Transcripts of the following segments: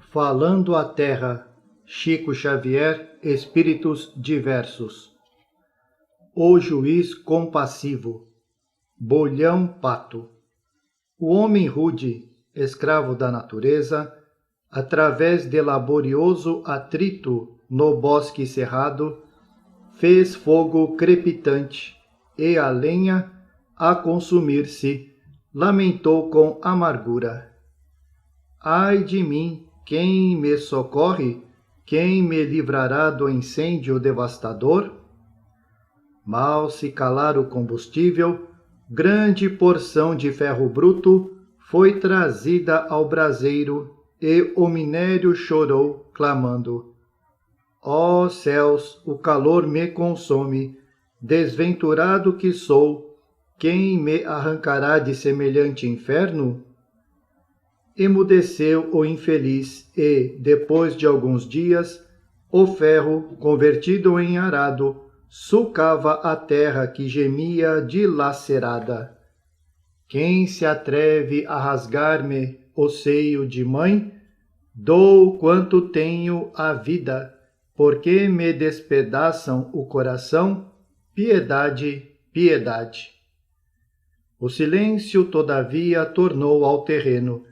Falando à Terra, Chico Xavier, Espíritos Diversos. O juiz compassivo, Bolhão Pato. O homem rude, escravo da natureza, através de laborioso atrito no bosque cerrado, fez fogo crepitante e a lenha, a consumir-se, lamentou com amargura. Ai de mim! Quem me socorre? Quem me livrará do incêndio devastador? Mal se calar o combustível, grande porção de ferro bruto foi trazida ao braseiro e o minério chorou, clamando: ó céus, o calor me consome, desventurado que sou, quem me arrancará de semelhante inferno? Emudeceu o infeliz e, depois de alguns dias, o ferro, convertido em arado, sulcava a terra que gemia dilacerada. Quem se atreve a rasgar-me o seio de mãe? Dou quanto tenho à vida, porque me despedaçam o coração? Piedade, piedade. O silêncio, todavia, tornou ao terreno.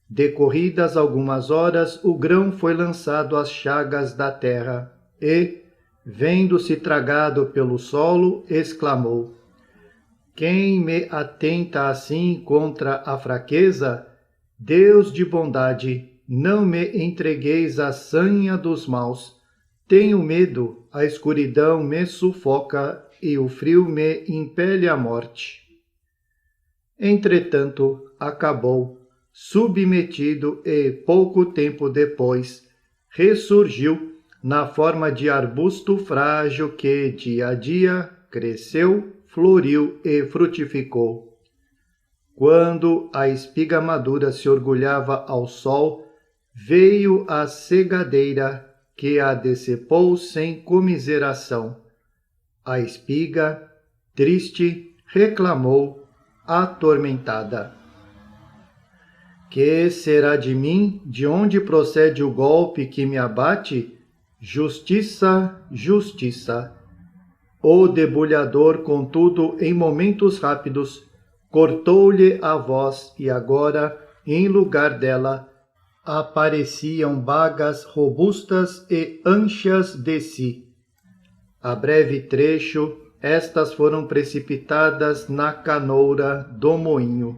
Decorridas algumas horas, o grão foi lançado às chagas da terra e, vendo-se tragado pelo solo, exclamou: quem me atenta assim contra a fraqueza? Deus de bondade, não me entregueis à sanha dos maus. Tenho medo, a escuridão me sufoca e o frio me impele à morte. Entretanto, acabou. Submetido e, pouco tempo depois, ressurgiu na forma de arbusto frágil que, dia a dia, cresceu, floriu e frutificou. Quando a espiga madura se orgulhava ao sol, veio a cegadeira que a decepou sem comiseração. A espiga, triste, reclamou, atormentada: que será de mim? De onde procede o golpe que me abate? Justiça, justiça. O debulhador, contudo, em momentos rápidos, cortou-lhe a voz e agora, em lugar dela, apareciam bagas robustas e ânsias de si. A breve trecho, estas foram precipitadas na canoura do moinho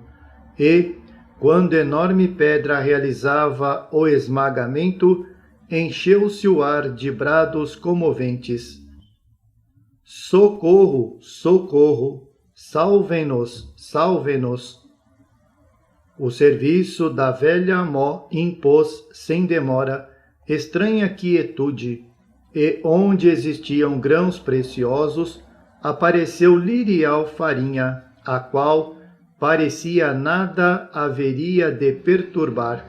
e, quando enorme pedra realizava o esmagamento, encheu-se o ar de brados comoventes. Socorro, socorro, salvem-nos, salvem-nos. O serviço da velha Mó impôs, sem demora, estranha quietude, e onde existiam grãos preciosos, apareceu lirial farinha, a qual parecia nada haveria de perturbar.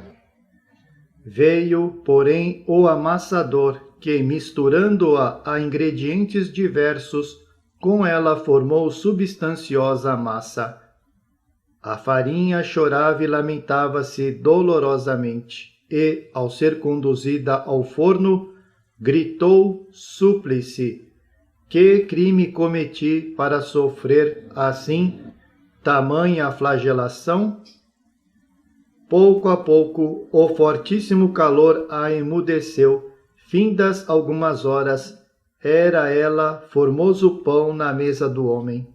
Veio, porém, o amassador, que, misturando-a a ingredientes diversos, com ela formou substanciosa massa. A farinha chorava e lamentava-se dolorosamente, e, ao ser conduzida ao forno, gritou súplice: que crime cometi para sofrer assim tamanha flagelação? Pouco a pouco, o fortíssimo calor a emudeceu. Findas algumas horas, era ela formoso pão na mesa do homem.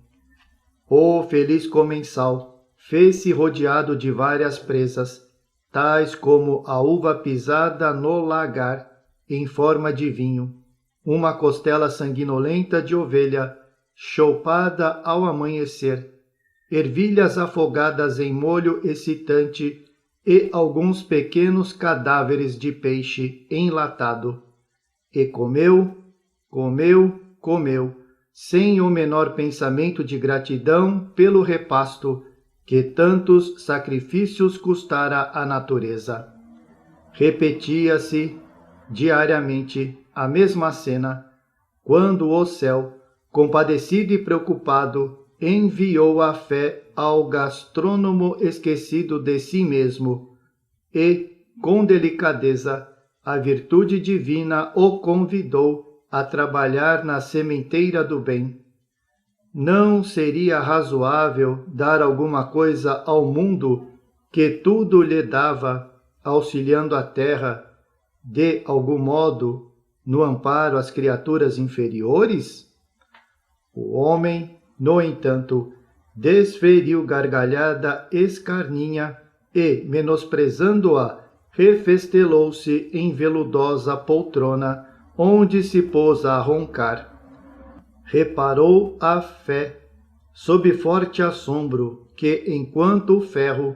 O feliz comensal fez-se rodeado de várias presas, tais como a uva pisada no lagar, em forma de vinho, uma costela sanguinolenta de ovelha, chopada ao amanhecer, ervilhas afogadas em molho excitante e alguns pequenos cadáveres de peixe enlatado. E comeu, comeu, comeu, sem o menor pensamento de gratidão pelo repasto que tantos sacrifícios custara à natureza. Repetia-se diariamente a mesma cena, quando o céu, compadecido e preocupado, enviou a fé ao gastrônomo esquecido de si mesmo e, com delicadeza, a virtude divina o convidou a trabalhar na sementeira do bem. Não seria razoável dar alguma coisa ao mundo que tudo lhe dava, auxiliando a terra, de algum modo, no amparo às criaturas inferiores? O homem, no entanto, desferiu gargalhada escarninha e, menosprezando-a, refestelou-se em veludosa poltrona, onde se pôs a roncar. Reparou a fé, sob forte assombro, que enquanto o ferro,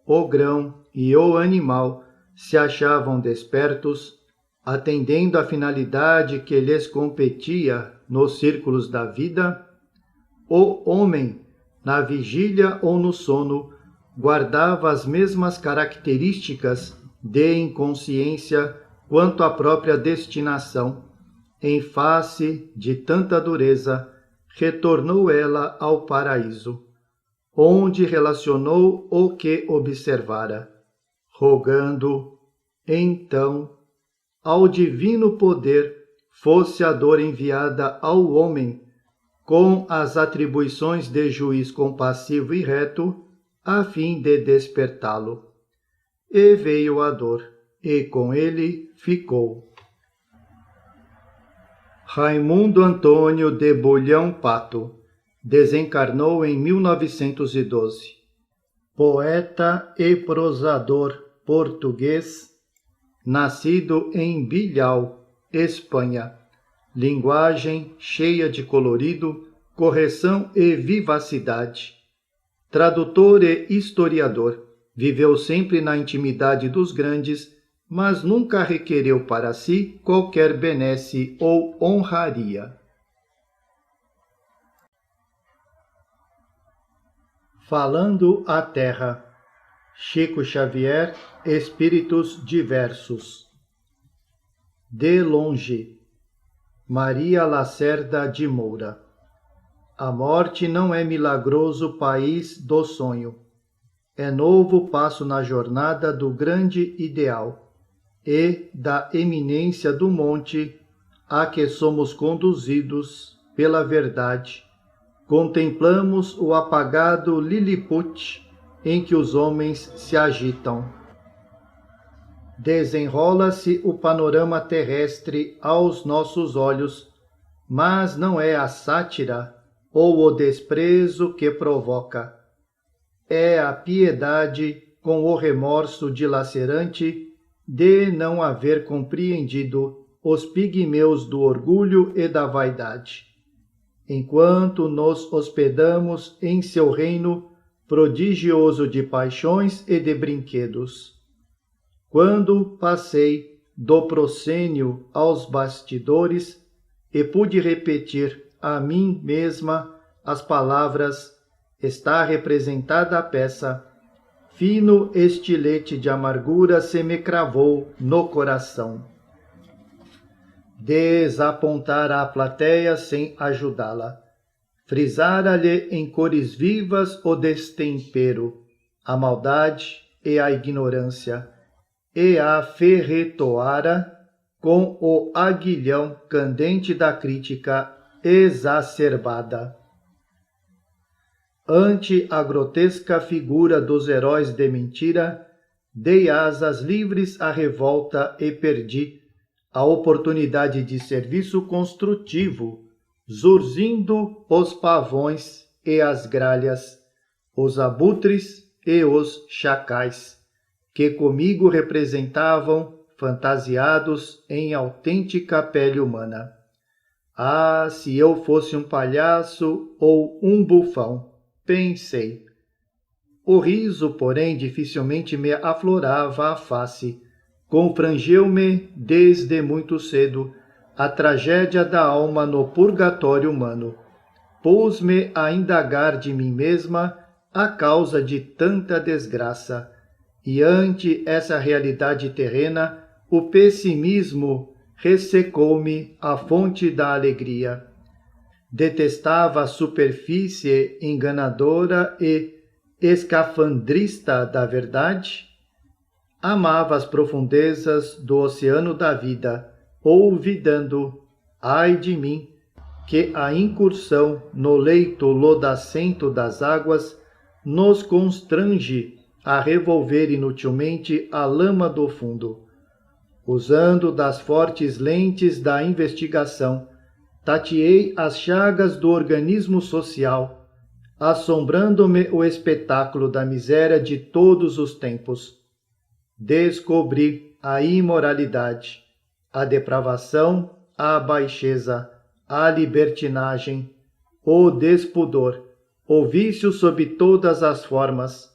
o grão e o animal se achavam despertos, atendendo à finalidade que lhes competia nos círculos da vida, o homem, na vigília ou no sono, guardava as mesmas características de inconsciência quanto à própria destinação. Em face de tanta dureza, retornou ela ao paraíso, onde relacionou o que observara, rogando, então, ao divino poder fosse a dor enviada ao homem com as atribuições de juiz compassivo e reto, a fim de despertá-lo. E veio a dor, e com ele ficou. Raimundo Antônio de Bulhão Pato desencarnou em 1912. Poeta e prosador português, nascido em Bilhao, Espanha. Linguagem cheia de colorido, correção e vivacidade. Tradutor e historiador, viveu sempre na intimidade dos grandes, mas nunca requereu para si qualquer benesse ou honraria. Falando à Terra. Chico Xavier, Espíritos Diversos. De longe. Maria Lacerda de Moura. A morte não é milagroso país do sonho. É novo passo na jornada do grande ideal e da eminência do monte a que somos conduzidos pela verdade. Contemplamos o apagado Lilliput em que os homens se agitam. Desenrola-se o panorama terrestre aos nossos olhos, mas não é a sátira ou o desprezo que provoca. É a piedade com o remorso dilacerante de não haver compreendido os pigmeus do orgulho e da vaidade, enquanto nos hospedamos em seu reino prodigioso de paixões e de brinquedos. Quando passei do proscênio aos bastidores e pude repetir a mim mesma as palavras "está representada a peça", fino estilete de amargura se me cravou no coração. Desapontara a plateia sem ajudá-la. Frisara-lhe em cores vivas o destempero, a maldade e a ignorância, e a ferretoara com o aguilhão candente da crítica exacerbada. Ante a grotesca figura dos heróis de mentira, dei asas livres à revolta e perdi a oportunidade de serviço construtivo, zurzindo os pavões e as gralhas, os abutres e os chacais, que comigo representavam fantasiados em autêntica pele humana. Ah, se eu fosse um palhaço ou um bufão, pensei. O riso, porém, dificilmente me aflorava a face. Confrangeu-me desde muito cedo a tragédia da alma no purgatório humano. Pôs-me a indagar de mim mesma a causa de tanta desgraça. E ante essa realidade terrena, o pessimismo ressecou-me a fonte da alegria. Detestava a superfície enganadora e escafandrista da verdade. amava as profundezas do oceano da vida, olvidando, ai de mim, que a incursão no leito lodacento das águas nos constrange a revolver inutilmente a lama do fundo. Usando das fortes lentes da investigação, tateei as chagas do organismo social, assombrando-me o espetáculo da miséria de todos os tempos. Descobri a imoralidade, a depravação, a baixeza, a libertinagem, o despudor, o vício sob todas as formas.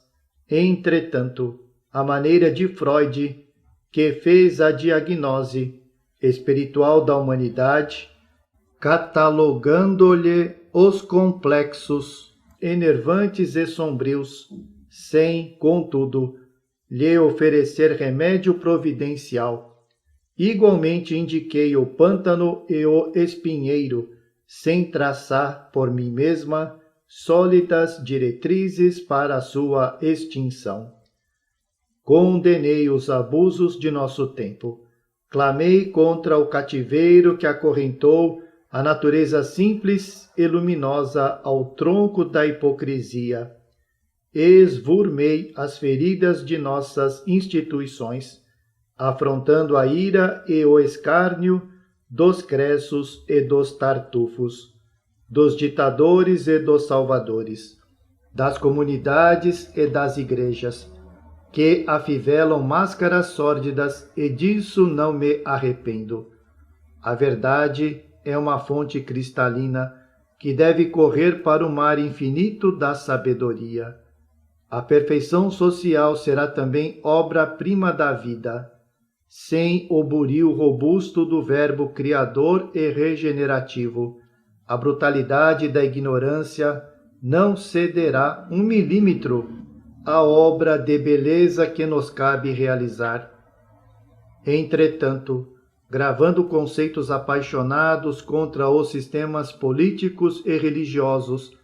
Entretanto, a maneira de Freud, que fez a diagnose espiritual da humanidade, catalogando-lhe os complexos, enervantes e sombrios, sem, contudo, lhe oferecer remédio providencial. Igualmente indiquei o pântano e o espinheiro, sem traçar por mim mesma sólidas diretrizes para a sua extinção. Condenei os abusos de nosso tempo. Clamei contra o cativeiro que acorrentou a natureza simples e luminosa ao tronco da hipocrisia. Esvurmei as feridas de nossas instituições, afrontando a ira e o escárnio dos cressos e dos tartufos, dos ditadores e dos salvadores, das comunidades e das igrejas, que afivelam máscaras sórdidas, e disso não me arrependo. A verdade é uma fonte cristalina que deve correr para o mar infinito da sabedoria. A perfeição social será também obra-prima da vida. Sem o buril robusto do verbo criador e regenerativo, a brutalidade da ignorância não cederá 1 milímetro à obra de beleza que nos cabe realizar. Entretanto, gravando conceitos apaixonados contra os sistemas políticos e religiosos,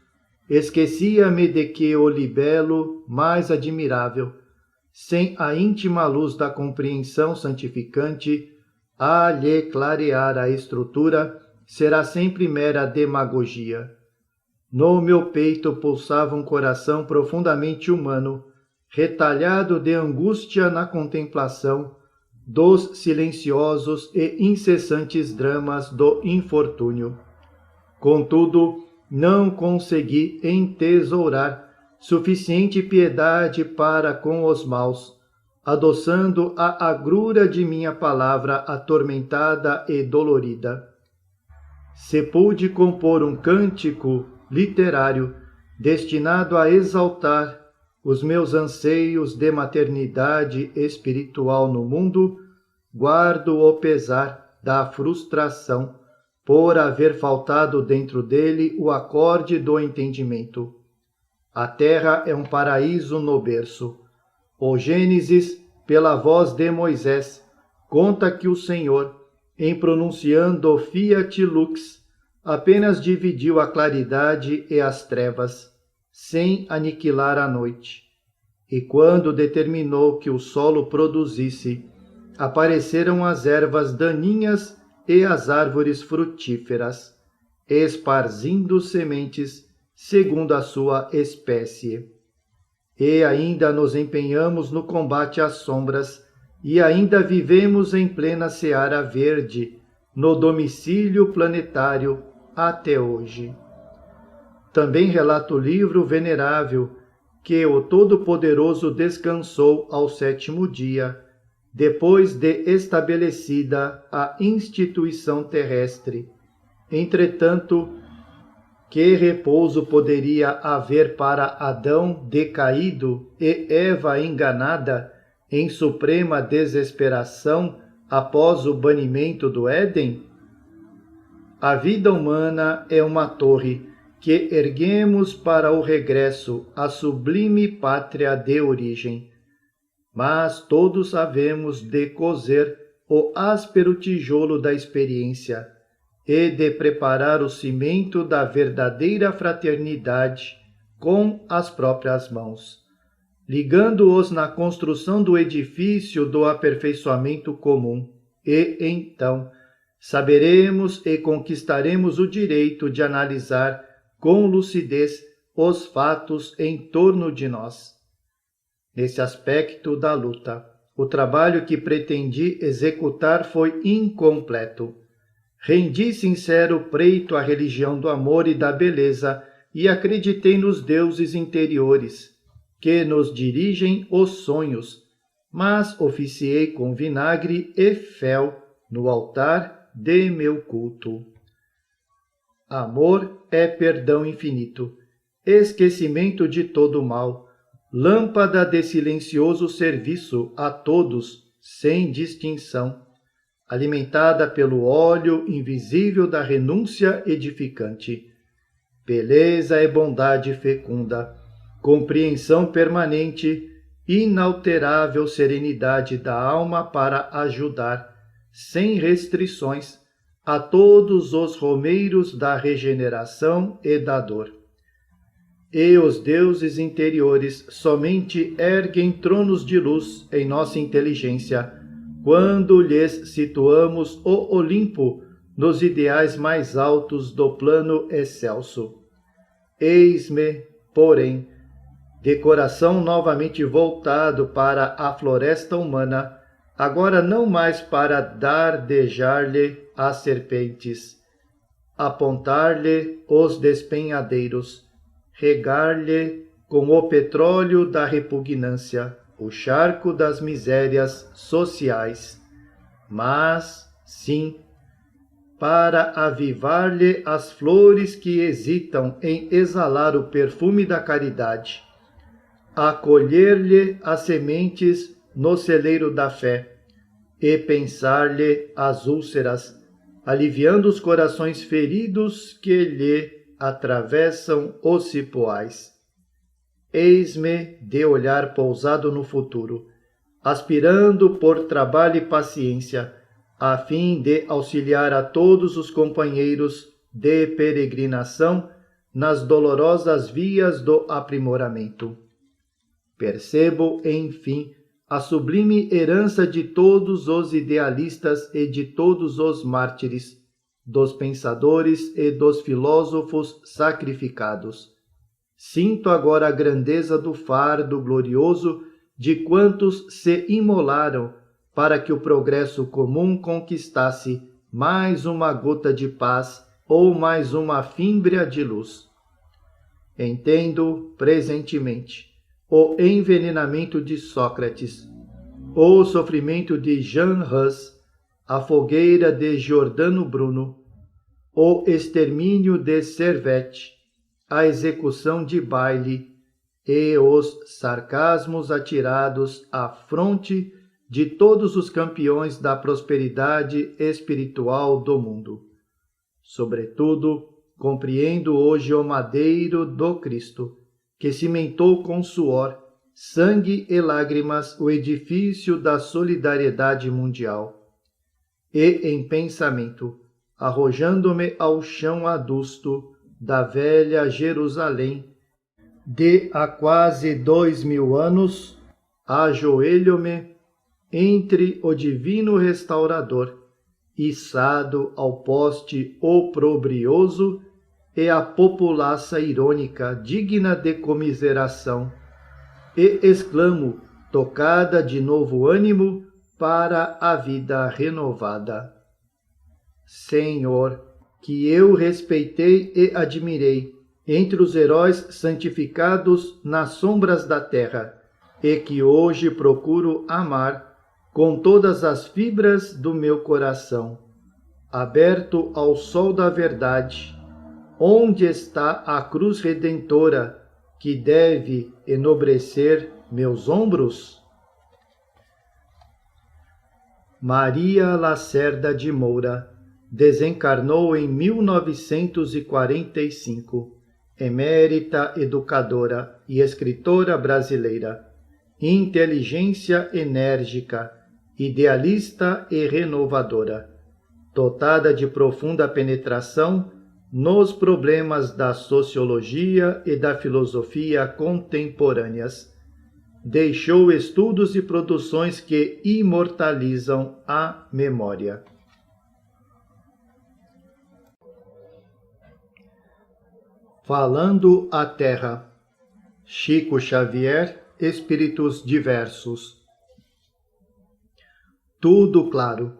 esquecia-me de que o libelo mais admirável, sem a íntima luz da compreensão santificante, a lhe clarear a estrutura, será sempre mera demagogia. No meu peito pulsava um coração profundamente humano, retalhado de angústia na contemplação dos silenciosos e incessantes dramas do infortúnio. Contudo, não consegui entesourar suficiente piedade para com os maus, adoçando a agrura de minha palavra atormentada e dolorida. Se pude compor um cântico literário destinado a exaltar os meus anseios de maternidade espiritual no mundo, guardo o pesar da frustração por haver faltado dentro dele o acorde do entendimento. A terra é um paraíso no berço. O Gênesis, pela voz de Moisés, conta que o Senhor, em pronunciando Fiat Lux, apenas dividiu a claridade e as trevas, sem aniquilar a noite. E quando determinou que o solo produzisse, apareceram as ervas daninhas e as árvores frutíferas, esparzindo sementes segundo a sua espécie. E ainda nos empenhamos no combate às sombras, e ainda vivemos em plena seara verde, no domicílio planetário até hoje. Também relata o livro venerável que o Todo-Poderoso descansou ao 7º dia, depois de estabelecida a instituição terrestre. Entretanto, que repouso poderia haver para Adão decaído e Eva enganada em suprema desesperação após o banimento do Éden? A vida humana é uma torre que erguemos para o regresso à sublime pátria de origem. Mas todos havemos de coser o áspero tijolo da experiência e de preparar o cimento da verdadeira fraternidade com as próprias mãos. ligando-os na construção do edifício do aperfeiçoamento comum, e, então, saberemos e conquistaremos o direito de analisar com lucidez os fatos em torno de nós. Nesse aspecto da luta, o trabalho que pretendi executar foi incompleto. Rendi sincero preito à religião do amor e da beleza e acreditei nos deuses interiores, que nos dirigem os sonhos, mas oficiei com vinagre e fel no altar de meu culto. Amor é perdão infinito, esquecimento de todo o mal, lâmpada de silencioso serviço a todos, sem distinção, alimentada pelo óleo invisível da renúncia edificante. Beleza e bondade fecunda, compreensão permanente, inalterável serenidade da alma para ajudar, sem restrições, a todos os romeiros da regeneração e da dor. E os deuses interiores somente erguem tronos de luz em nossa inteligência, quando lhes situamos o Olimpo nos ideais mais altos do plano excelso. Eis-me, porém, de coração novamente voltado para a floresta humana, agora não mais para dardejar-lhe as serpentes, apontar-lhe os despenhadeiros, regar-lhe com o petróleo da repugnância o charco das misérias sociais, mas, sim, para avivar-lhe as flores que hesitam em exalar o perfume da caridade, acolher-lhe as sementes no celeiro da fé e pensar-lhe as úlceras, aliviando os corações feridos que lhe atravessam os cipoais. Eis-me de olhar pousado no futuro, aspirando por trabalho e paciência, a fim de auxiliar a todos os companheiros de peregrinação nas dolorosas vias do aprimoramento. Percebo, enfim, a sublime herança de todos os idealistas e de todos os mártires, dos pensadores e dos filósofos sacrificados. Sinto agora a grandeza do fardo glorioso de quantos se imolaram para que o progresso comum conquistasse mais uma gota de paz ou mais uma fímbria de luz. Entendo presentemente o envenenamento de Sócrates, o sofrimento de Jean Hus, a fogueira de Giordano Bruno, o extermínio de Servet, a execução de Bayle e os sarcasmos atirados à fronte de todos os campeões da prosperidade espiritual do mundo. Sobretudo, compreendo hoje o madeiro do Cristo, que cimentou com suor, sangue e lágrimas o edifício da solidariedade mundial. E em pensamento, arrojando-me ao chão adusto da velha Jerusalém, de há quase 2000 anos, ajoelho-me entre o divino restaurador, içado ao poste oprobrioso, e a populaça irônica digna de comiseração, e exclamo, tocada de novo ânimo para a vida renovada: Senhor, que eu respeitei e admirei entre os heróis santificados nas sombras da terra, e que hoje procuro amar com todas as fibras do meu coração, aberto ao sol da verdade, onde está a cruz redentora que deve enobrecer meus ombros? Maria Lacerda de Moura desencarnou em 1945, emérita educadora e escritora brasileira, inteligência enérgica, idealista e renovadora, dotada de profunda penetração nos problemas da sociologia e da filosofia contemporâneas. deixou estudos e produções que imortalizam a memória. Falando à Terra, Chico Xavier, Espíritos Diversos. Tudo claro.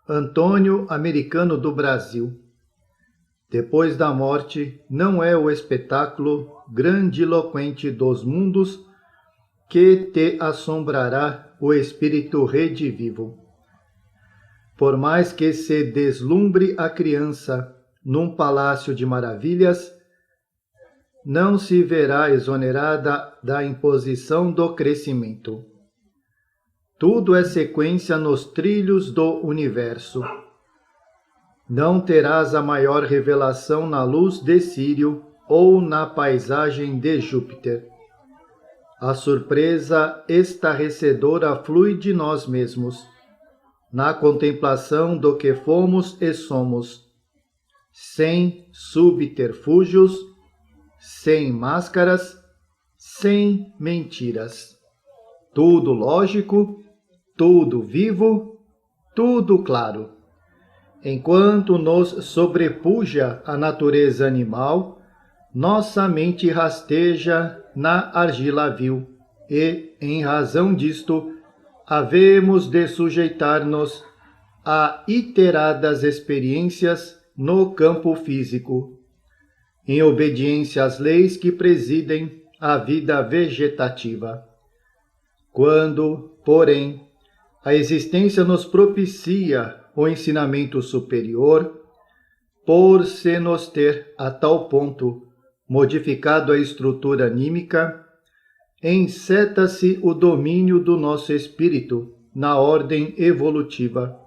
Antônio Americano do Brasil. Depois da morte, não é o espetáculo grandiloquente dos mundos que te assombrará o espírito redivivo. Por mais que se deslumbre a criança num palácio de maravilhas, não se verá exonerada da imposição do crescimento. Tudo é sequência nos trilhos do universo. Não terás a maior revelação na luz de Sírio ou na paisagem de Júpiter. A surpresa estarrecedora flui de nós mesmos, na contemplação do que fomos e somos, sem subterfúgios, sem máscaras, sem mentiras. Tudo lógico, tudo vivo, tudo claro. Enquanto nos sobrepuja a natureza animal, nossa mente rasteja na argila vil e, em razão disto, havemos de sujeitar-nos a iteradas experiências no campo físico, em obediência às leis que presidem a vida vegetativa. Quando, porém, a existência nos propicia o ensinamento superior, por se nos ter a tal ponto modificado a estrutura anímica, enceta-se o domínio do nosso espírito na ordem evolutiva.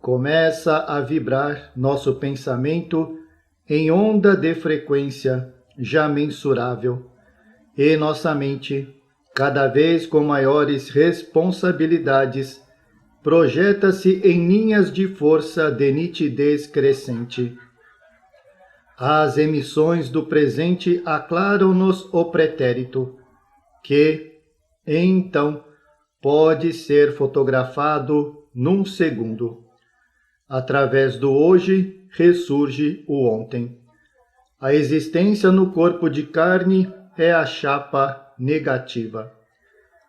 Começa a vibrar nosso pensamento em onda de frequência já mensurável, e nossa mente, cada vez com maiores responsabilidades, projeta-se em linhas de força de nitidez crescente. As emissões do presente aclaram-nos o pretérito, que, então, pode ser fotografado num segundo. Através do hoje ressurge o ontem. A existência no corpo de carne é a chapa negativa.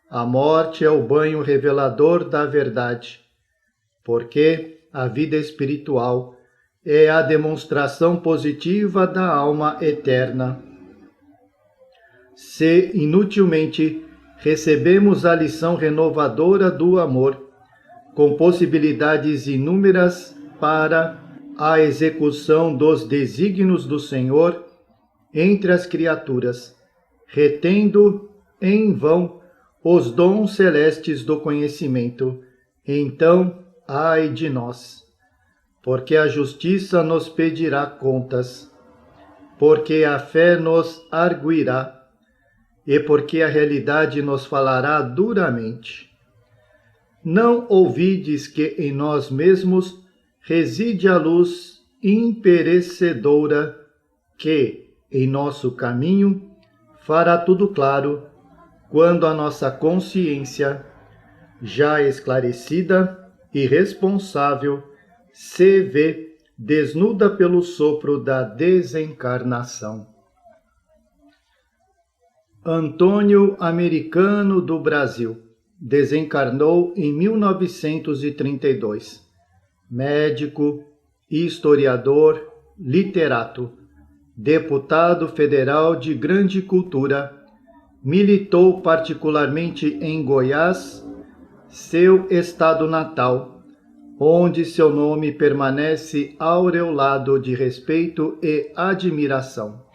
A morte é o banho revelador da verdade, porque a vida espiritual é a demonstração positiva da alma eterna. Se inutilmente recebemos a lição renovadora do amor, com possibilidades inúmeras para a execução dos desígnios do Senhor entre as criaturas, retendo em vão os dons celestes do conhecimento, então, ai de nós, porque a justiça nos pedirá contas, porque a fé nos arguirá, e porque a realidade nos falará duramente. Não ouvides que em nós mesmos reside a luz imperecedora que, em nosso caminho, fará tudo claro, quando a nossa consciência, já esclarecida e responsável, se vê desnuda pelo sopro da desencarnação. Antônio Americano do Brasil desencarnou em 1932. Médico, historiador, literato, deputado federal de grande cultura, militou particularmente em Goiás, seu estado natal, onde seu nome permanece aureolado de respeito e admiração.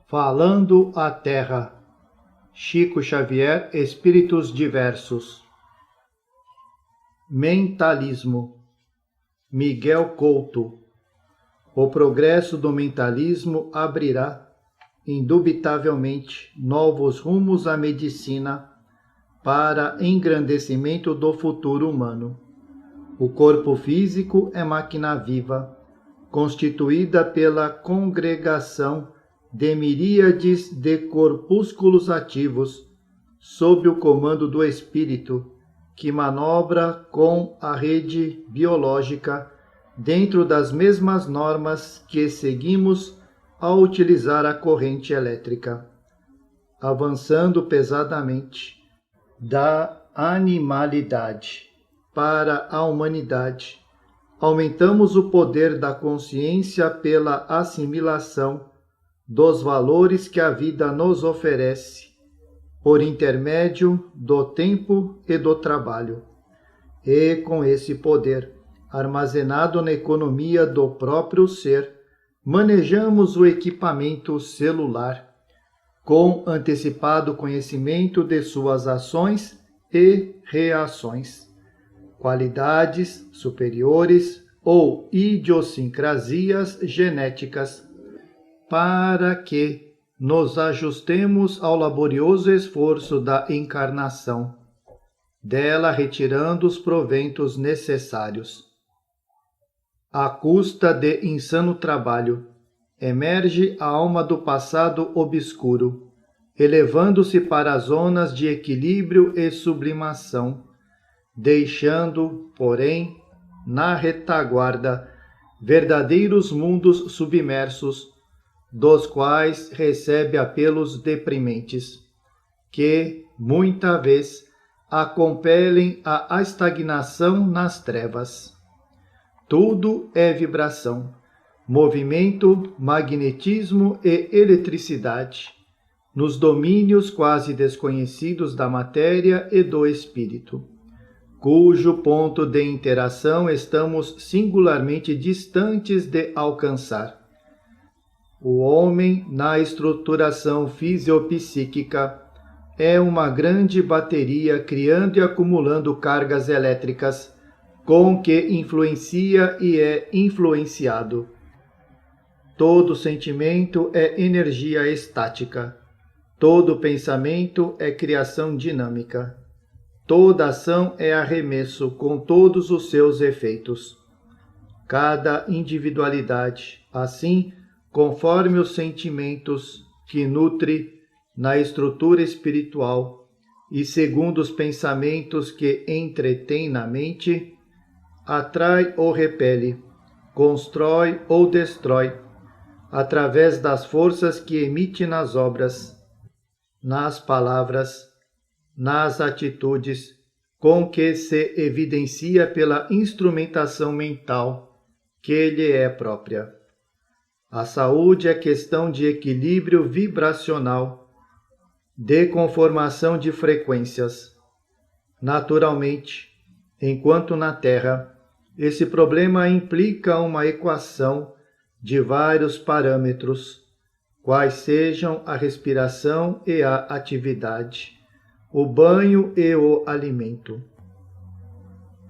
Falando à Terra, Chico Xavier, Espíritos Diversos. Mentalismo, Miguel Couto. O progresso do mentalismo abrirá, indubitavelmente, novos rumos à medicina para engrandecimento do futuro humano. O corpo físico é máquina viva, constituída pela congregação de miríades de corpúsculos ativos, sob o comando do Espírito, que manobra com a rede biológica dentro das mesmas normas que seguimos ao utilizar a corrente elétrica, avançando pesadamente da animalidade para a humanidade. Aumentamos o poder da consciência pela assimilação dos valores que a vida nos oferece, por intermédio do tempo e do trabalho. E com esse poder, armazenado na economia do próprio ser, manejamos o equipamento celular, com antecipado conhecimento de suas ações e reações, qualidades superiores ou idiosincrasias genéticas, para que nos ajustemos ao laborioso esforço da encarnação, dela retirando os proventos necessários. À custa de insano trabalho, emerge a alma do passado obscuro, elevando-se para as zonas de equilíbrio e sublimação, deixando, porém, na retaguarda, verdadeiros mundos submersos, dos quais recebe apelos deprimentes, que, muita vez, a compelem à estagnação nas trevas. Tudo é vibração, movimento, magnetismo e eletricidade, nos domínios quase desconhecidos da matéria e do espírito, cujo ponto de interação estamos singularmente distantes de alcançar. O homem, na estruturação fisiopsíquica, é uma grande bateria criando e acumulando cargas elétricas, com que influencia e é influenciado. Todo sentimento é energia estática. Todo pensamento é criação dinâmica. Toda ação é arremesso com todos os seus efeitos. Cada individualidade, assim, conforme os sentimentos que nutre na estrutura espiritual e segundo os pensamentos que entretém na mente, atrai ou repele, constrói ou destrói, através das forças que emite nas obras, nas palavras, nas atitudes, com que se evidencia pela instrumentação mental que lhe é própria. A saúde é questão de equilíbrio vibracional, de conformação de frequências. Naturalmente, enquanto na Terra, esse problema implica uma equação de vários parâmetros, quais sejam a respiração e a atividade, o banho e o alimento.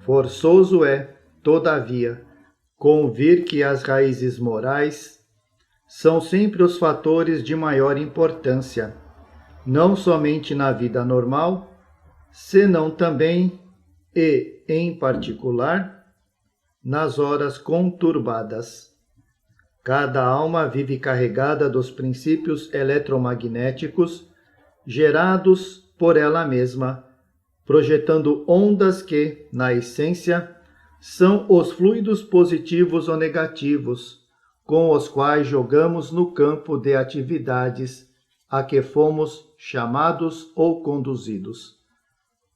Forçoso é, todavia, convir que as raízes morais são sempre os fatores de maior importância, não somente na vida normal, senão também e, em particular, nas horas conturbadas. Cada alma vive carregada dos princípios eletromagnéticos gerados por ela mesma, projetando ondas que, na essência, são os fluidos positivos ou negativos, com os quais jogamos no campo de atividades a que fomos chamados ou conduzidos.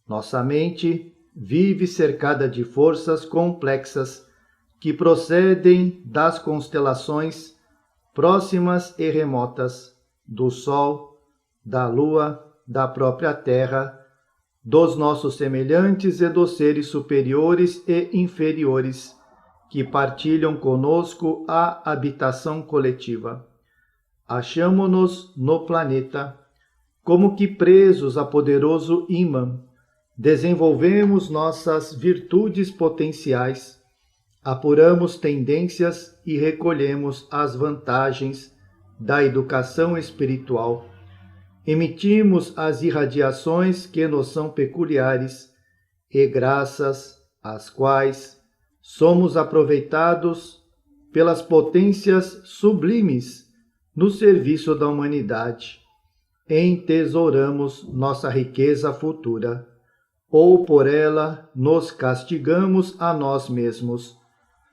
Nossa mente vive cercada de forças complexas que procedem das constelações próximas e remotas, do Sol, da Lua, da própria Terra, dos nossos semelhantes e dos seres superiores e inferiores, que partilham conosco a habitação coletiva. Achamo-nos no planeta, como que presos a poderoso ímã, desenvolvemos nossas virtudes potenciais, apuramos tendências e recolhemos as vantagens da educação espiritual. Emitimos as irradiações que nos são peculiares e graças às quais somos aproveitados pelas potências sublimes no serviço da humanidade, entesouramos nossa riqueza futura, ou por ela nos castigamos a nós mesmos.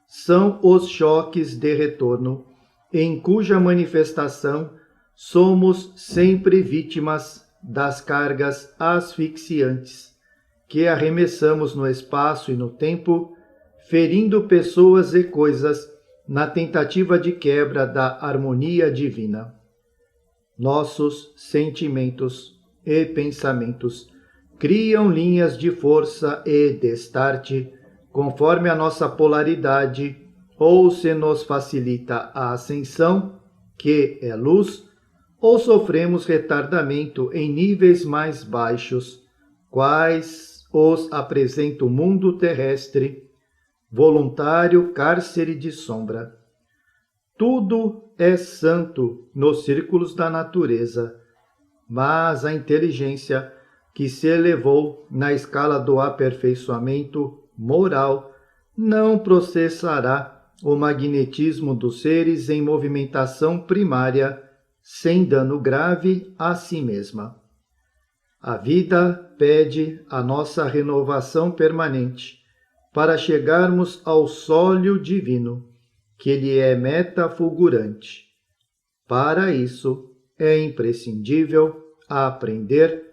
São os choques de retorno, em cuja manifestação somos sempre vítimas das cargas asfixiantes que arremessamos no espaço e no tempo, ferindo pessoas e coisas na tentativa de quebra da harmonia divina. Nossos sentimentos e pensamentos criam linhas de força e destarte, conforme a nossa polaridade, ou se nos facilita a ascensão, que é luz, ou sofremos retardamento em níveis mais baixos, quais os apresenta o mundo terrestre, voluntário cárcere de sombra. Tudo é santo nos círculos da natureza, mas a inteligência que se elevou na escala do aperfeiçoamento moral não processará o magnetismo dos seres em movimentação primária sem dano grave a si mesma. A vida pede a nossa renovação permanente para chegarmos ao sólio divino, que lhe é meta fulgurante. Para isso, é imprescindível aprender,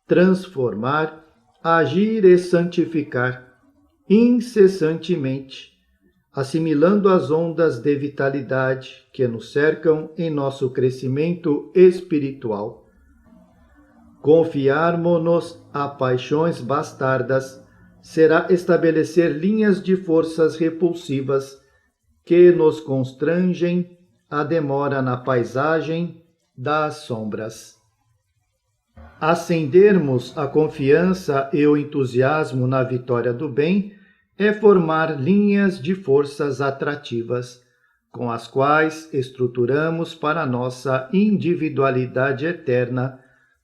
transformar, agir e santificar incessantemente, assimilando as ondas de vitalidade que nos cercam em nosso crescimento espiritual. Confiarmos-nos a paixões bastardas será estabelecer linhas de forças repulsivas que nos constrangem a demora na paisagem das sombras. Acendermos a confiança e o entusiasmo na vitória do bem é formar linhas de forças atrativas, com as quais estruturamos para nossa individualidade eterna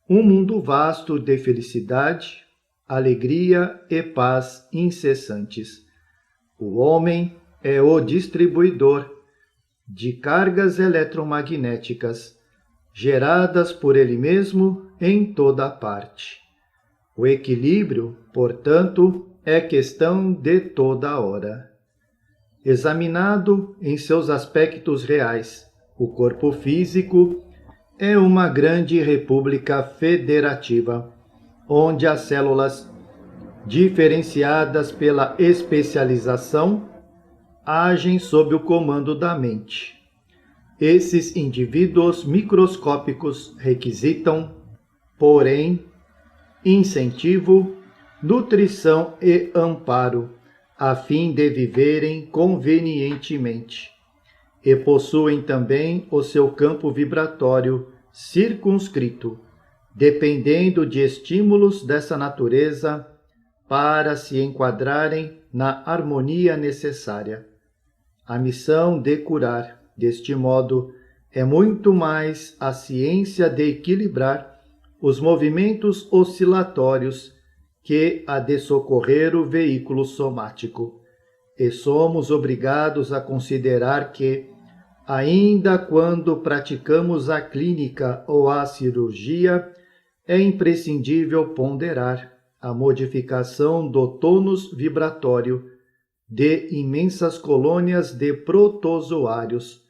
um mundo vasto de felicidade, alegria e paz incessantes. O homem é o distribuidor de cargas eletromagnéticas geradas por ele mesmo em toda parte. O equilíbrio, portanto, é questão de toda hora. Examinado em seus aspectos reais, o corpo físico é uma grande república federativa, onde as células, diferenciadas pela especialização, agem sob o comando da mente. Esses indivíduos microscópicos requisitam, porém, incentivo, nutrição e amparo, a fim de viverem convenientemente. E possuem também o seu campo vibratório circunscrito, dependendo de estímulos dessa natureza para se enquadrarem na harmonia necessária. A missão de curar, deste modo, é muito mais a ciência de equilibrar os movimentos oscilatórios que a de socorrer o veículo somático. E somos obrigados a considerar que, ainda quando praticamos a clínica ou a cirurgia, é imprescindível ponderar a modificação do tônus vibratório de imensas colônias de protozoários,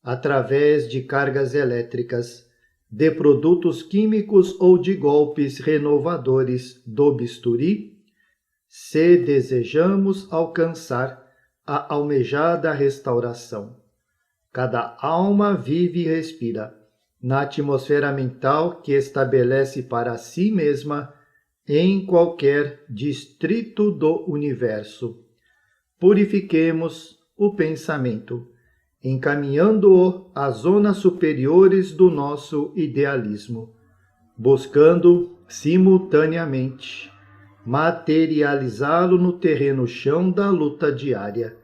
através de cargas elétricas, de produtos químicos ou de golpes renovadores do bisturi, se desejamos alcançar a almejada restauração. Cada alma vive e respira na atmosfera mental que estabelece para si mesma em qualquer distrito do universo. Purifiquemos o pensamento, encaminhando-o às zonas superiores do nosso idealismo, buscando, simultaneamente, materializá-lo no terreno chão da luta diária,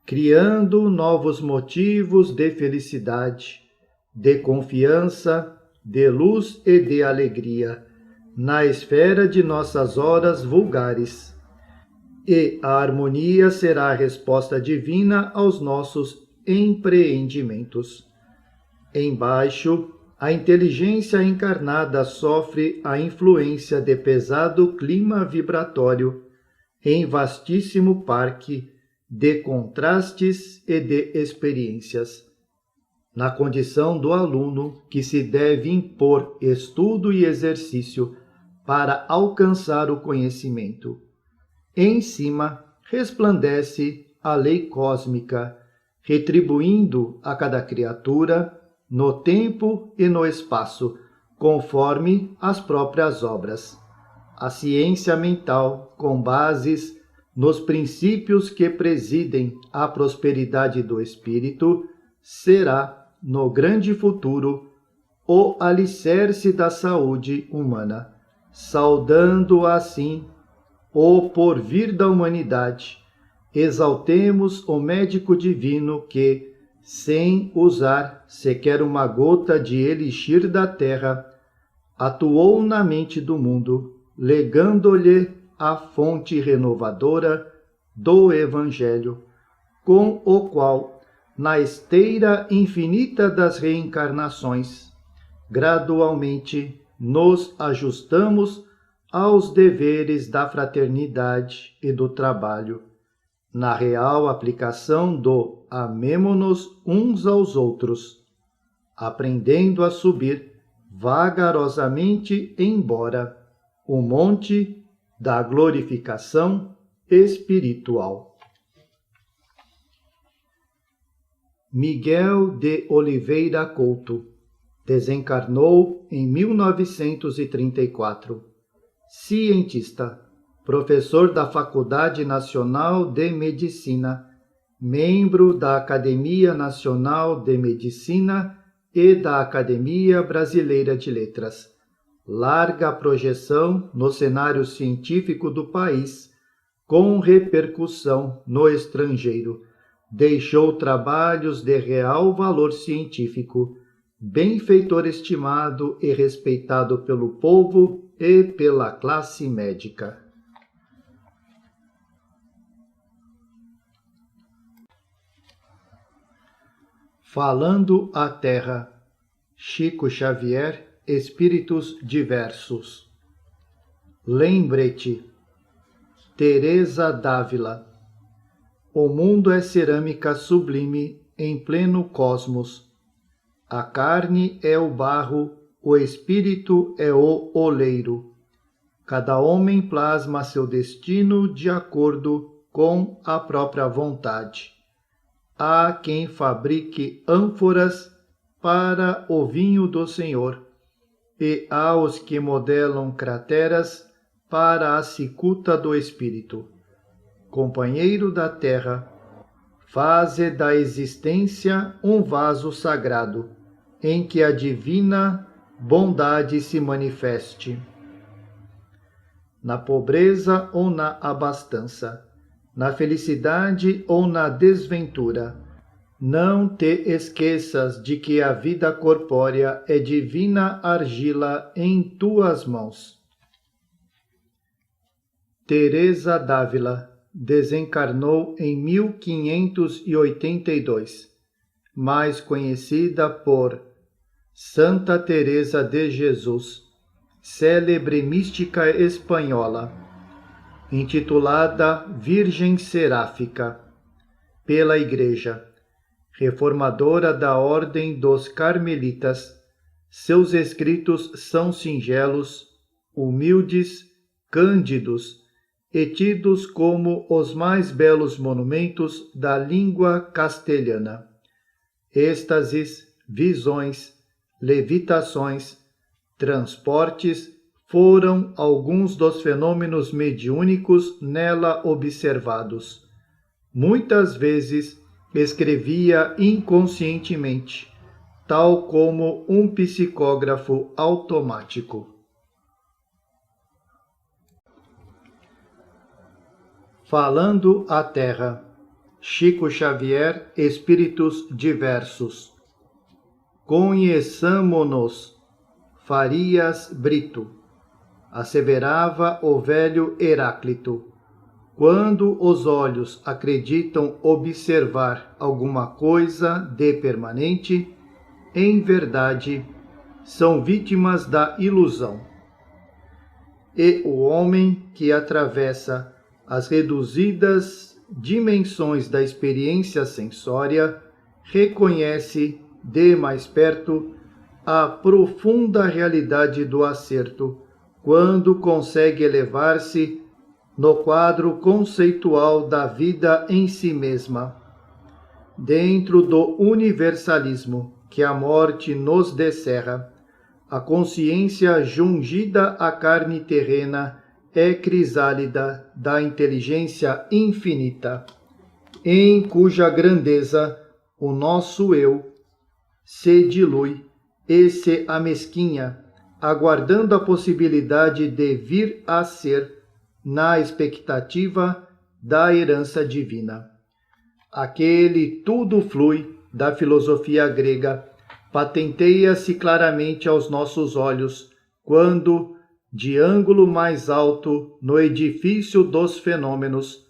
criando novos motivos de felicidade, de confiança, de luz e de alegria, na esfera de nossas horas vulgares. E a harmonia será a resposta divina aos nossos empreendimentos. Embaixo, a inteligência encarnada sofre a influência de pesado clima vibratório em vastíssimo parque de contrastes e de experiências. Na condição do aluno que se deve impor estudo e exercício para alcançar o conhecimento. Em cima resplandece a lei cósmica, retribuindo a cada criatura, no tempo e no espaço, conforme as próprias obras. A ciência mental, com bases nos princípios que presidem a prosperidade do espírito, será, no grande futuro, o alicerce da saúde humana, saudando assim o porvir da humanidade. Exaltemos o médico divino que, sem usar sequer uma gota de elixir da terra, atuou na mente do mundo, legando-lhe a fonte renovadora do Evangelho, com o qual, na esteira infinita das reencarnações, gradualmente nos ajustamos aos deveres da fraternidade e do trabalho, na real aplicação do amemo-nos uns aos outros, aprendendo a subir vagarosamente embora o monte da glorificação espiritual. Miguel de Oliveira Couto desencarnou em 1934. Cientista, professor da Faculdade Nacional de Medicina, membro da Academia Nacional de Medicina e da Academia Brasileira de Letras. Larga projeção no cenário científico do país, com repercussão no estrangeiro. Deixou trabalhos de real valor científico, benfeitor estimado e respeitado pelo povo e pela classe médica. Falando à Terra, Chico Xavier, Espíritos Diversos. Lembre-te, Teresa d'Ávila. O mundo é cerâmica sublime em pleno cosmos. A carne é o barro, o espírito é o oleiro. Cada homem plasma seu destino de acordo com a própria vontade. Há quem fabrique ânforas para o vinho do Senhor, e há os que modelam crateras para a cicuta do Espírito. Companheiro da terra, faze da existência um vaso sagrado, em que a divina bondade se manifeste. Na pobreza ou na abastança, na felicidade ou na desventura, não te esqueças de que a vida corpórea é divina argila em tuas mãos. Teresa d'Ávila desencarnou em 1582, mais conhecida por Santa Teresa de Jesus, célebre mística espanhola, intitulada Virgem Seráfica, pela Igreja, reformadora da Ordem dos Carmelitas. Seus escritos são singelos, humildes, cândidos e tidos como os mais belos monumentos da língua castelhana. Êxtases, visões, levitações, transportes foram alguns dos fenômenos mediúnicos nela observados. Muitas vezes escrevia inconscientemente, tal como um psicógrafo automático. Falando à Terra, Chico Xavier, Espíritos Diversos. Conheçamo-nos, Farias Brito, asseverava o velho Heráclito, quando os olhos acreditam observar alguma coisa de permanente, em verdade, são vítimas da ilusão. E o homem que atravessa as reduzidas dimensões da experiência sensória reconhece de mais perto a profunda realidade do acerto, quando consegue elevar-se no quadro conceitual da vida em si mesma. Dentro do universalismo que a morte nos descerra, a consciência jungida à carne terrena é crisálida da inteligência infinita, em cuja grandeza o nosso eu se dilui e se amesquinha, aguardando a possibilidade de vir a ser na expectativa da herança divina. Aquele tudo flui da filosofia grega patenteia-se claramente aos nossos olhos quando, de ângulo mais alto no edifício dos fenômenos,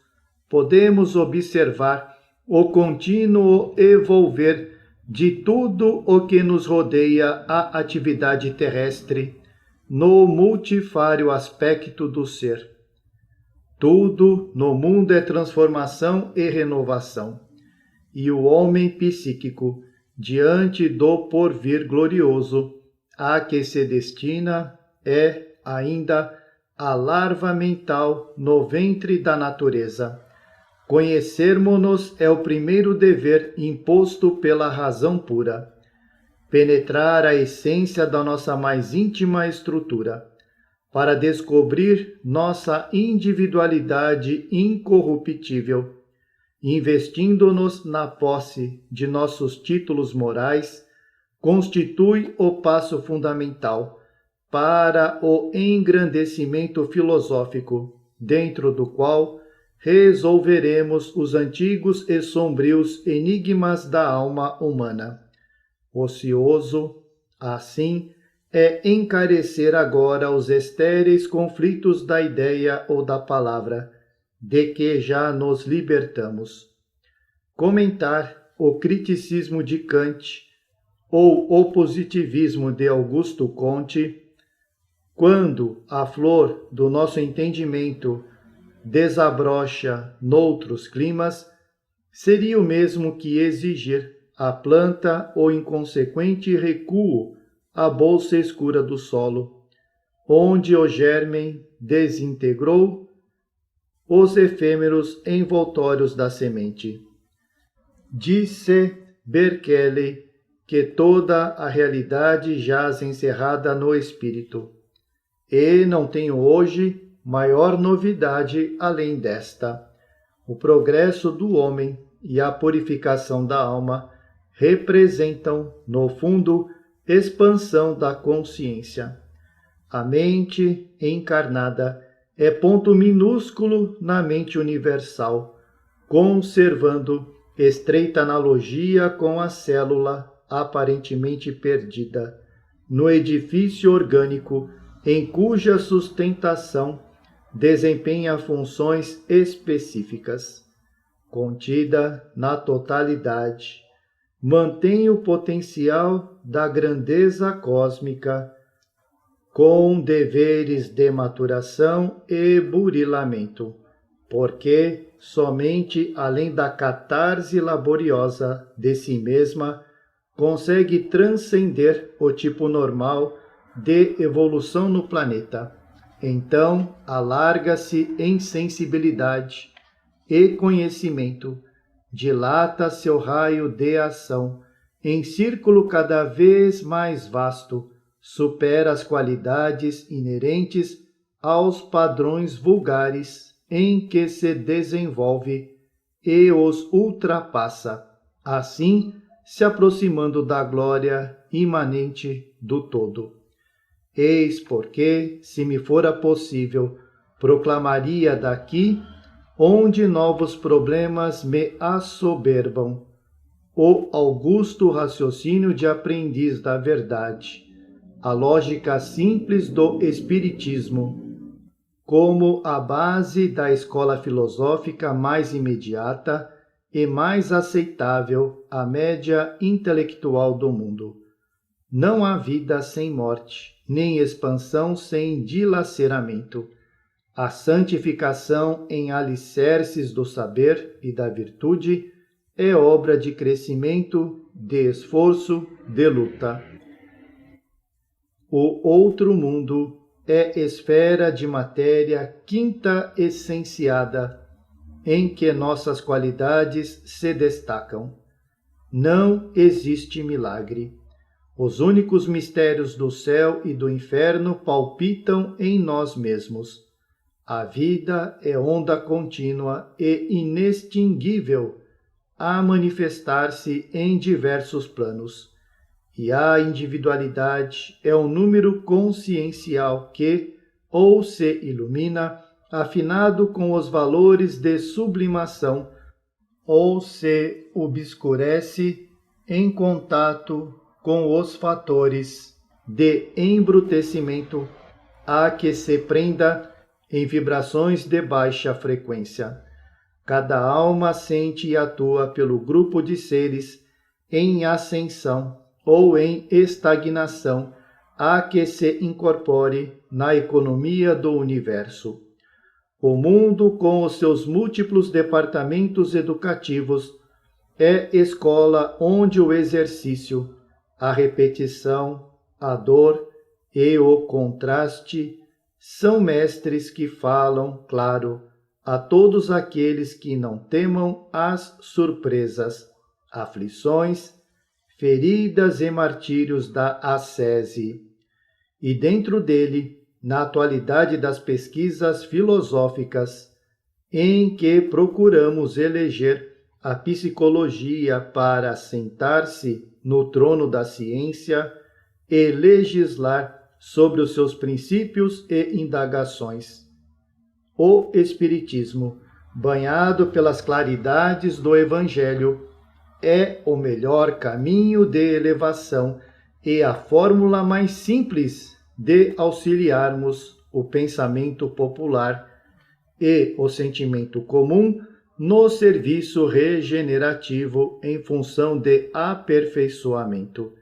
podemos observar o contínuo evolver de tudo o que nos rodeia a atividade terrestre no multifário aspecto do ser. Tudo no mundo é transformação e renovação, e o homem psíquico, diante do porvir glorioso a que se destina, é ainda a larva mental no ventre da natureza. Conhecermos-nos é o primeiro dever imposto pela razão pura. Penetrar a essência da nossa mais íntima estrutura, para descobrir nossa individualidade incorruptível, investindo-nos na posse de nossos títulos morais, constitui o passo fundamental para o engrandecimento filosófico, dentro do qual resolveremos os antigos e sombrios enigmas da alma humana. Ocioso, assim, é encarecer agora os estéreis conflitos da ideia ou da palavra, de que já nos libertamos. Comentar o criticismo de Kant ou o positivismo de Augusto Comte, quando a flor do nosso entendimento desabrocha noutros climas, seria o mesmo que exigir à planta o inconsequente recuo à bolsa escura do solo, onde o germen desintegrou os efêmeros envoltórios da semente. Disse Berkeley que toda a realidade jaz encerrada no espírito, e não tenho hoje maior novidade além desta. O progresso do homem e a purificação da alma representam, no fundo, expansão da consciência. A mente encarnada é ponto minúsculo na mente universal, conservando estreita analogia com a célula aparentemente perdida, no edifício orgânico em cuja sustentação desempenha funções específicas. Contida na totalidade, mantém o potencial da grandeza cósmica, com deveres de maturação e burilamento, porque somente além da catarse laboriosa de si mesma consegue transcender o tipo normal de evolução no planeta. Então, alarga-se em sensibilidade e conhecimento, dilata seu raio de ação em círculo cada vez mais vasto, supera as qualidades inerentes aos padrões vulgares em que se desenvolve e os ultrapassa, assim se aproximando da glória imanente do todo. Eis porque, se me fora possível, proclamaria daqui, onde novos problemas me assoberbam, o augusto raciocínio de aprendiz da verdade, a lógica simples do espiritismo, como a base da escola filosófica mais imediata e mais aceitável à média intelectual do mundo. Não há vida sem morte, nem expansão sem dilaceramento. A santificação em alicerces do saber e da virtude é obra de crescimento, de esforço, de luta. O outro mundo é esfera de matéria quinta essenciada, em que nossas qualidades se destacam. Não existe milagre. Os únicos mistérios do céu e do inferno palpitam em nós mesmos. A vida é onda contínua e inextinguível a manifestar-se em diversos planos. E a individualidade é um número consciencial que, ou se ilumina, afinado com os valores de sublimação, ou se obscurece em contato com os fatores de embrutecimento a que se prenda em vibrações de baixa frequência. Cada alma sente e atua pelo grupo de seres em ascensão ou em estagnação a que se incorpore na economia do universo. O mundo, com os seus múltiplos departamentos educativos, é escola onde o exercício, a repetição, a dor e o contraste são mestres que falam, claro, a todos aqueles que não temam as surpresas, aflições, feridas e martírios da ascese. E dentro dele, na atualidade das pesquisas filosóficas, em que procuramos eleger a psicologia para sentar-se no trono da ciência e legislar sobre os seus princípios e indagações. O Espiritismo, banhado pelas claridades do Evangelho, é o melhor caminho de elevação e a fórmula mais simples de auxiliarmos o pensamento popular e o sentimento comum no serviço regenerativo em função de aperfeiçoamento.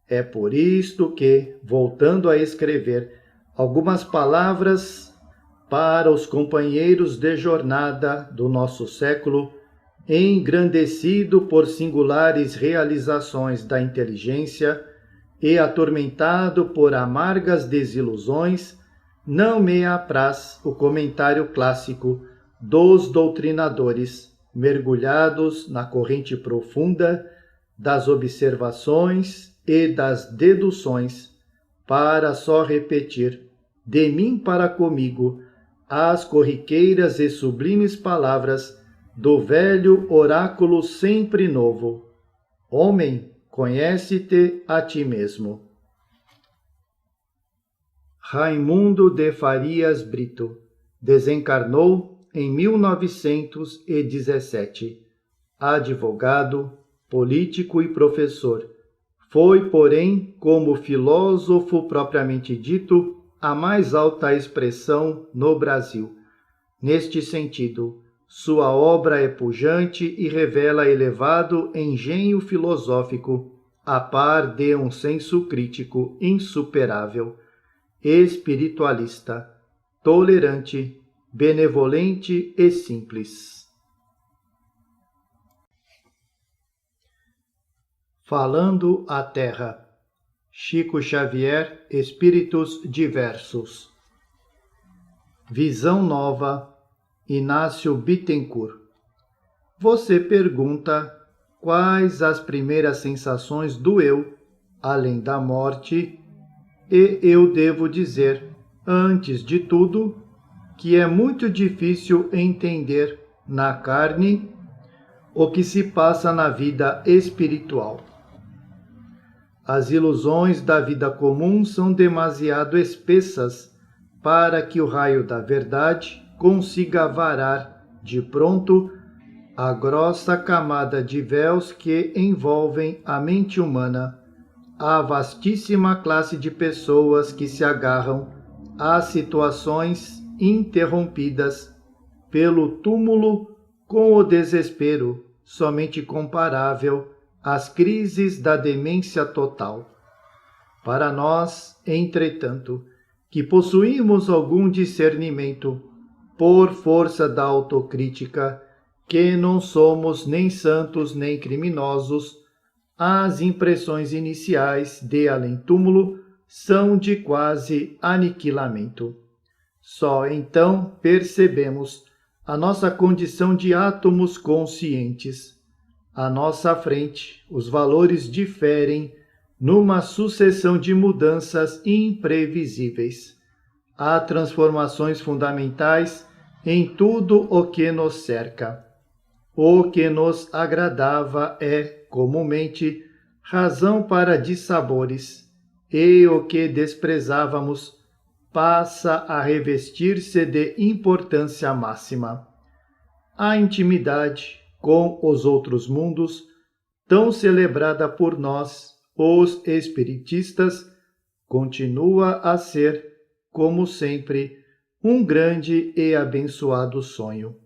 É por isto que, voltando a escrever algumas palavras para os companheiros de jornada do nosso século, engrandecido por singulares realizações da inteligência e atormentado por amargas desilusões, não me apraz o comentário clássico dos doutrinadores, mergulhados na corrente profunda das observações e das deduções, para só repetir, de mim para comigo, as corriqueiras e sublimes palavras do velho oráculo sempre novo. Homem, conhece-te a ti mesmo. Raimundo de Farias Brito desencarnou em 1917. Advogado, político e professor. Foi, porém, como filósofo propriamente dito, a mais alta expressão no Brasil. Neste sentido, sua obra é pujante e revela elevado engenho filosófico, a par de um senso crítico insuperável, espiritualista, tolerante, benevolente e simples. Falando à Terra. Chico Xavier, Espíritos Diversos. Visão Nova, Inácio Bittencourt. Você pergunta quais as primeiras sensações do eu, além da morte, e eu devo dizer, antes de tudo, que é muito difícil entender na carne o que se passa na vida espiritual. As ilusões da vida comum são demasiado espessas para que o raio da verdade consiga varar de pronto a grossa camada de véus que envolvem a mente humana, a vastíssima classe de pessoas que se agarram às situações interrompidas pelo túmulo com o desespero somente comparável às crises da demência total. Para nós, entretanto, que possuímos algum discernimento, por força da autocrítica, que não somos nem santos nem criminosos, as impressões iniciais de além-túmulo são de quase aniquilamento. Só então percebemos a nossa condição de átomos conscientes. À nossa frente, os valores diferem numa sucessão de mudanças imprevisíveis. Há transformações fundamentais em tudo o que nos cerca. O que nos agradava é, comumente, razão para dissabores, e o que desprezávamos passa a revestir-se de importância máxima. A intimidade com os outros mundos, tão celebrada por nós, os espiritistas, continua a ser, como sempre, um grande e abençoado sonho.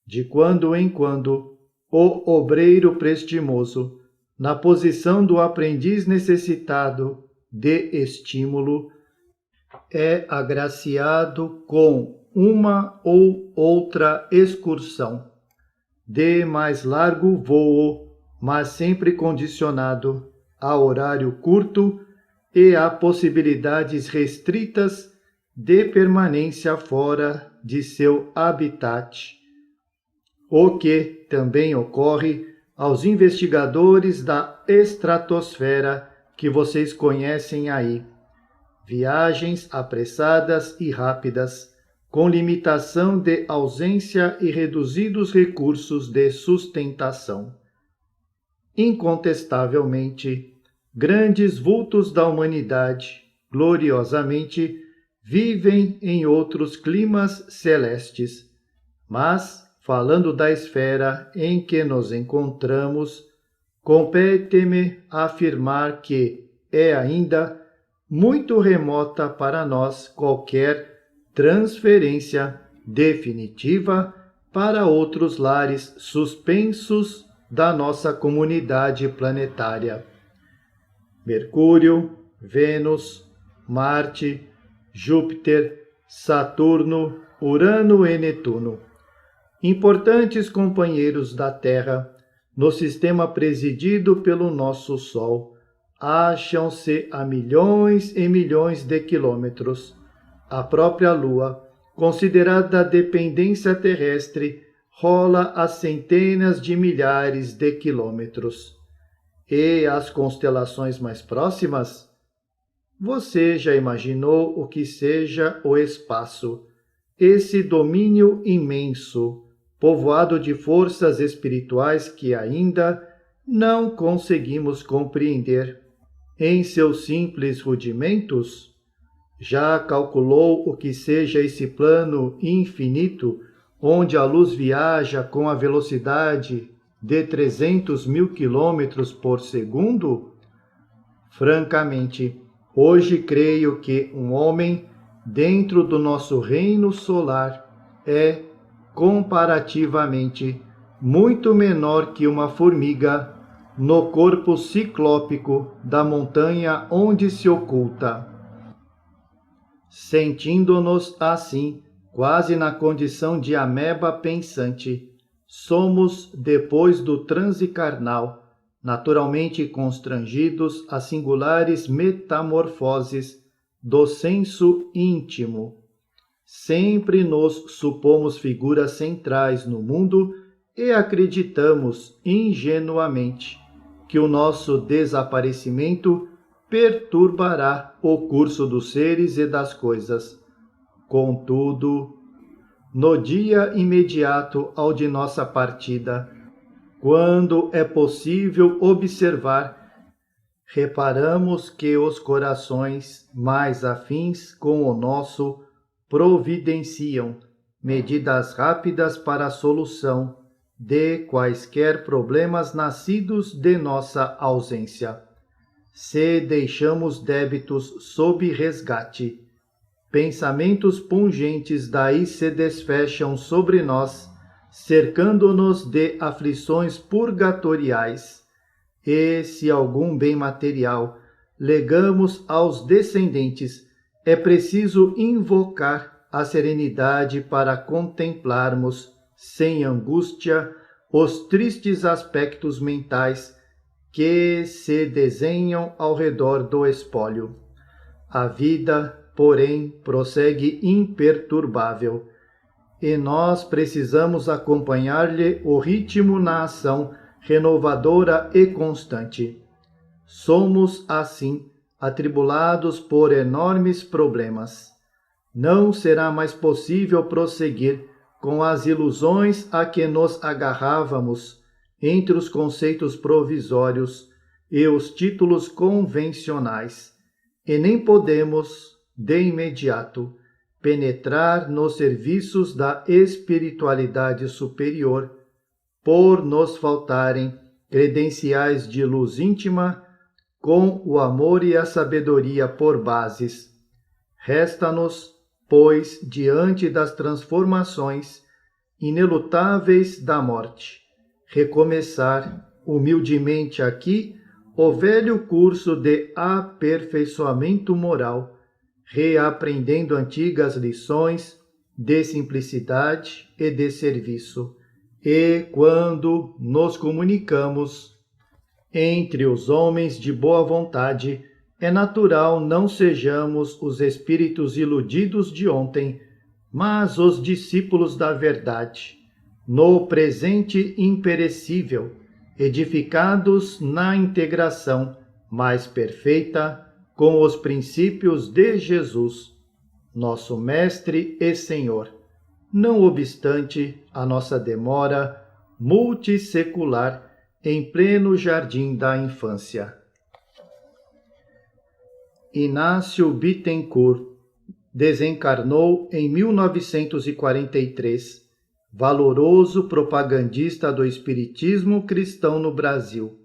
De quando em quando, o obreiro prestimoso, na posição do aprendiz necessitado de estímulo, é agraciado com uma ou outra excursão, de mais largo voo, mas sempre condicionado a horário curto e a possibilidades restritas de permanência fora de seu habitat, o que também ocorre aos investigadores da estratosfera que vocês conhecem aí. Viagens apressadas e rápidas, com limitação de ausência e reduzidos recursos de sustentação. Incontestavelmente, grandes vultos da humanidade, gloriosamente, vivem em outros climas celestes, mas, falando da esfera em que nos encontramos, compete-me afirmar que é ainda muito remota para nós qualquer transferência definitiva para outros lares suspensos da nossa comunidade planetária. Mercúrio, Vênus, Marte, Júpiter, Saturno, Urano e Netuno, importantes companheiros da Terra, no sistema presidido pelo nosso Sol, acham-se a milhões e milhões de quilômetros. A própria Lua, considerada dependência terrestre, rola a centenas de milhares de quilômetros. E as constelações mais próximas? Você já imaginou o que seja o espaço? Esse domínio imenso, povoado de forças espirituais que ainda não conseguimos compreender. Em seus simples rudimentos, já calculou o que seja esse plano infinito, onde a luz viaja com a velocidade de 300 mil quilômetros por segundo? Francamente, hoje creio que um homem dentro do nosso reino solar é, comparativamente, muito menor que uma formiga no corpo ciclópico da montanha onde se oculta. Sentindo-nos assim, quase na condição de ameba pensante, somos, depois do transe carnal, naturalmente constrangidos a singulares metamorfoses do senso íntimo. Sempre nos supomos figuras centrais no mundo e acreditamos ingenuamente que o nosso desaparecimento perturbará o curso dos seres e das coisas. Contudo, no dia imediato ao de nossa partida, quando é possível observar, reparamos que os corações mais afins com o nosso providenciam medidas rápidas para a solução de quaisquer problemas nascidos de nossa ausência. Se deixamos débitos sob resgate, pensamentos pungentes daí se desfecham sobre nós, cercando-nos de aflições purgatoriais. E, se algum bem material legamos aos descendentes, é preciso invocar a serenidade para contemplarmos, sem angústia, os tristes aspectos mentais que se desenham ao redor do espólio. A vida, porém, prossegue imperturbável, e nós precisamos acompanhar-lhe o ritmo na ação renovadora e constante. Somos, assim, atribulados por enormes problemas. Não será mais possível prosseguir com as ilusões a que nos agarrávamos entre os conceitos provisórios e os títulos convencionais, e nem podemos, de imediato, penetrar nos serviços da espiritualidade superior, por nos faltarem credenciais de luz íntima com o amor e a sabedoria por bases. Resta-nos, pois, diante das transformações inelutáveis da morte, recomeçar humildemente aqui o velho curso de aperfeiçoamento moral, reaprendendo antigas lições de simplicidade e de serviço. E quando nos comunicamos entre os homens de boa vontade, é natural não sejamos os espíritos iludidos de ontem, mas os discípulos da verdade, no presente imperecível, edificados na integração mais perfeita com os princípios de Jesus, nosso Mestre e Senhor, não obstante a nossa demora multissecular em pleno jardim da infância. Inácio Bittencourt desencarnou em 1943, valoroso propagandista do espiritismo cristão no Brasil,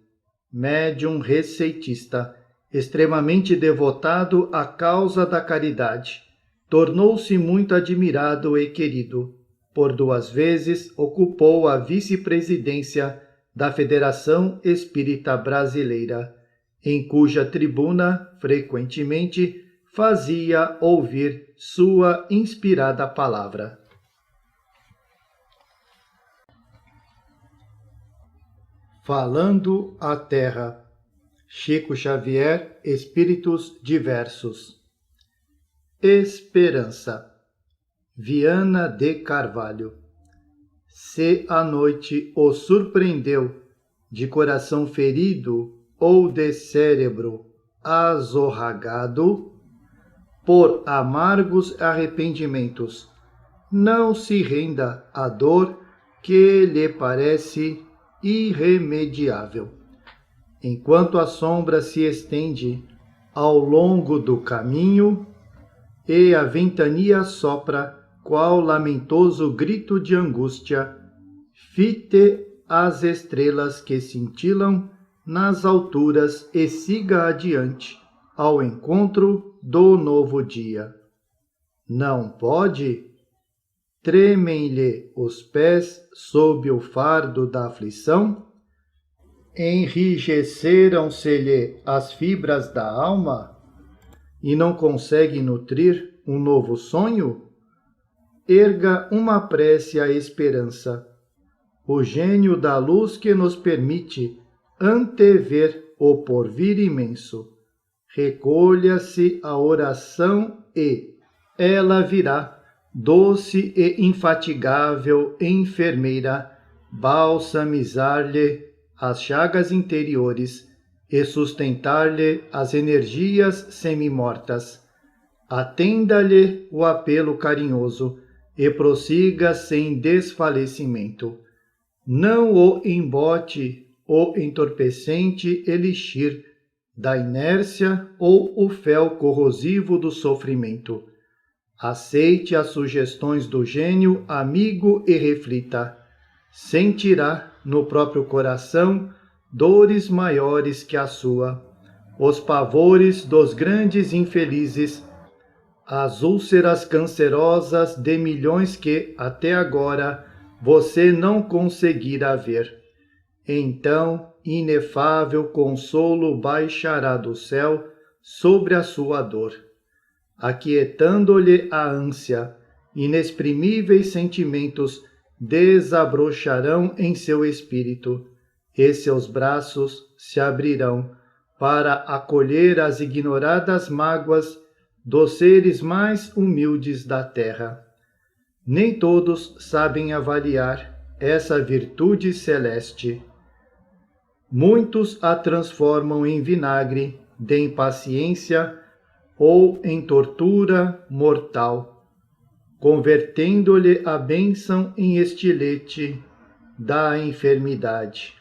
médium receitista, extremamente devotado à causa da caridade. Tornou-se muito admirado e querido. Por 2 vezes ocupou a vice-presidência da Federação Espírita Brasileira, em cuja tribuna, frequentemente, fazia ouvir sua inspirada palavra. Falando à Terra. Chico Xavier, Espíritos Diversos. Esperança. Viana de Carvalho. Se a noite o surpreendeu, de coração ferido ou de cérebro azorragado, por amargos arrependimentos, não se renda à dor que lhe parece irremediável. Enquanto a sombra se estende ao longo do caminho e a ventania sopra qual lamentoso grito de angústia, fite as estrelas que cintilam nas alturas e siga adiante ao encontro do novo dia. Não pode? Tremem-lhe os pés sob o fardo da aflição? Enrijeceram-se-lhe as fibras da alma? E não consegue nutrir um novo sonho? Erga uma prece à esperança, o gênio da luz que nos permite antever o porvir imenso. Recolha-se a oração e ela virá, doce e infatigável enfermeira, balsamizar-lhe as chagas interiores e sustentar-lhe as energias semimortas. Atenda-lhe o apelo carinhoso e prossiga sem desfalecimento. Não o embote o entorpecente elixir da inércia ou o fel corrosivo do sofrimento. Aceite as sugestões do gênio amigo e reflita. Sentirá no próprio coração dores maiores que a sua. Os pavores dos grandes infelizes as úlceras cancerosas de milhões que, até agora, você não conseguirá ver. Então, inefável consolo baixará do céu sobre a sua dor, aquietando-lhe a ânsia. Inexprimíveis sentimentos desabrocharão em seu espírito, e seus braços se abrirão para acolher as ignoradas mágoas dos seres mais humildes da terra. Nem todos sabem avaliar essa virtude celeste. Muitos a transformam em vinagre de impaciência ou em tortura mortal, convertendo-lhe a bênção em estilete da enfermidade.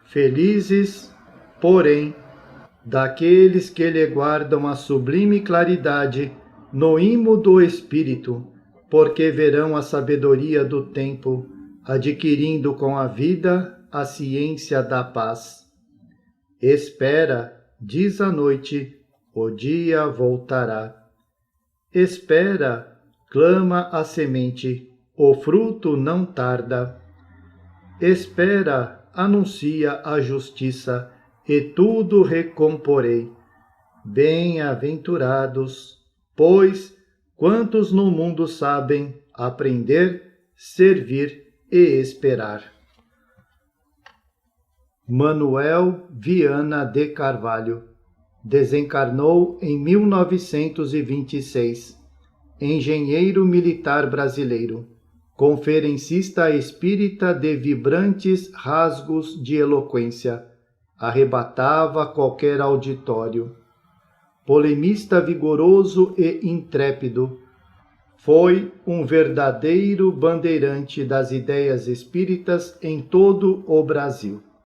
Felizes, porém, daqueles que lhe guardam a sublime claridade no imo do espírito, porque verão a sabedoria do tempo, adquirindo com a vida a ciência da paz. Espera, diz a noite, o dia voltará. Espera, clama a semente, o fruto não tarda. Espera, anuncia a justiça, e tudo recomporei. Bem-aventurados, pois, quantos no mundo sabem aprender, servir e esperar. Manuel Viana de Carvalho desencarnou em 1926, engenheiro militar brasileiro, conferencista espírita de vibrantes rasgos de eloquência, arrebatava qualquer auditório. Polemista vigoroso e intrépido, foi um verdadeiro bandeirante das ideias espíritas em todo o Brasil.